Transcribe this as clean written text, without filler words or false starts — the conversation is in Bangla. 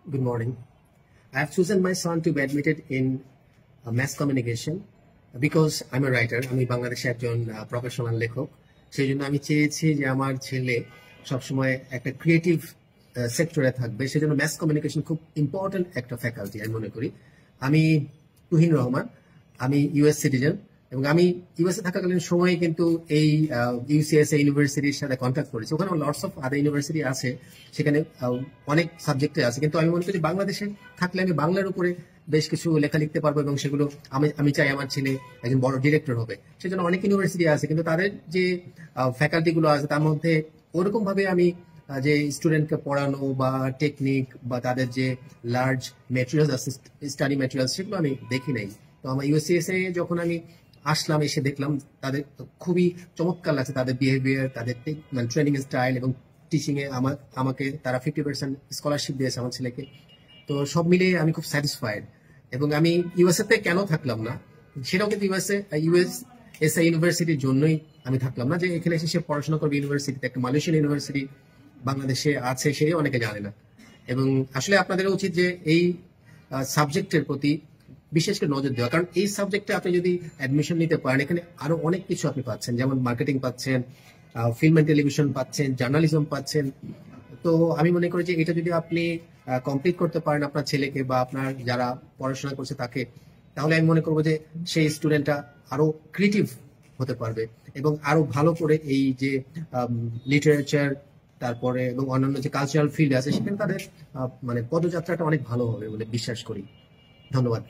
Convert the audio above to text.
Good morning. I have chosen my son to be admitted in mass communication because I'm a writer. আমি বাংলাদেশে একজন প্রফেশনাল লেখক। সেই জন্য আমি চেয়েছি যে আমার ছেলে সবসময় একটা ক্রিয়েটিভ সেক্টরে থাকবে। সেজন্য ম্যাস কমিউনিকেশন খুব ইম্পর্টেন্ট একটা ফ্যাকাল্টি আমি মনে করি। আমি তুহিন রহমান, আমি ইউএস সিটিজেন এবং আমি ইউএসএ থাকাকালীন সময়ে কিন্তু এই ইউসিএসএ ইউনিভার্সিটির সাথে কন্ট্যাক্ট করেছি। ওখানে লটস অফ আদার ইউনিভার্সিটি আছে, সেখানে অনেক সাবজেক্টে আছে, কিন্তু আমি মনে করি বাংলাদেশে থাকলে আমি বাংলার উপরে বেশ কিছু লেখা লিখতে পারবো এবং সেগুলো আমি চাই আমার ছেলে একজন বড় ডিরেক্টর হবে। সেজন্য অনেক ইউনিভার্সিটি আছে, কিন্তু তাদের যে ফ্যাকাল্টি গুলো আছে তার মধ্যে ওরকম ভাবে আমি যে স্টুডেন্টকে পড়ানো বা টেকনিক বা তাদের যে লার্জ ম্যাটেরিয়ালস আছে, স্টাডি ম্যাটেরিয়ালস, সেগুলো আমি দেখি নাই। তো আমার ইউএসসিএসএ যখন আমি আসলাম, এসে দেখলাম তাদের খুবই চমৎকার লাগছে, তাদের বিহেভিয়ার, তাদের মানে ট্রেনিং স্টাইল এবং টিচিং এ আমাকে তারা 50% স্কলারশিপ দিয়েছে আমার ছেলেকে। তো সব মিলিয়ে আমি খুব স্যাটিসফাইড। এবং আমি ইউএসএ তে কেন থাকলাম না সেটাও কিন্তু ইউএসএ ইউনিভার্সিটির জন্যই আমি থাকলাম না, যে এখানে এসে সে পড়াশোনা করবে ইউনিভার্সিটিতে, একটা মালয়েশিয়ান ইউনিভার্সিটি বাংলাদেশে আছে, সেটাও অনেকে জানে না। এবং আসলে আপনাদের উচিত যে এই সাবজেক্টের প্রতি বিশেষ করে নজর দেওয়া, কারণ এই সাবজেক্টে আপনি যদি অ্যাডমিশন নিতে পারেন, এখানে আরো অনেক কিছু আপনি পাচ্ছেন, যেমন মার্কেটিং পাচ্ছেন, ফিল্ম এন্ড টেলিভিশন পাচ্ছেন, জার্নালিজম পাচ্ছেন। তো আমি মনে করি যে এটা যদি আপনি কমপ্লিট করতে পারেন আপনার ছেলেকে বা আপনার যারা পড়াশোনা করছে তাকে, তাহলে আমি মনে করবো যে সেই স্টুডেন্টটা আরো ক্রিয়েটিভ হতে পারবে এবং আরো ভালো করে এই যে লিটারেচার তারপরে এবং অন্যান্য যে কালচারাল ফিল্ড আছে সেখানে তাদের মানে পদযাত্রাটা অনেক ভালো হবে বলে বিশ্বাস করি। ধন্যবাদ।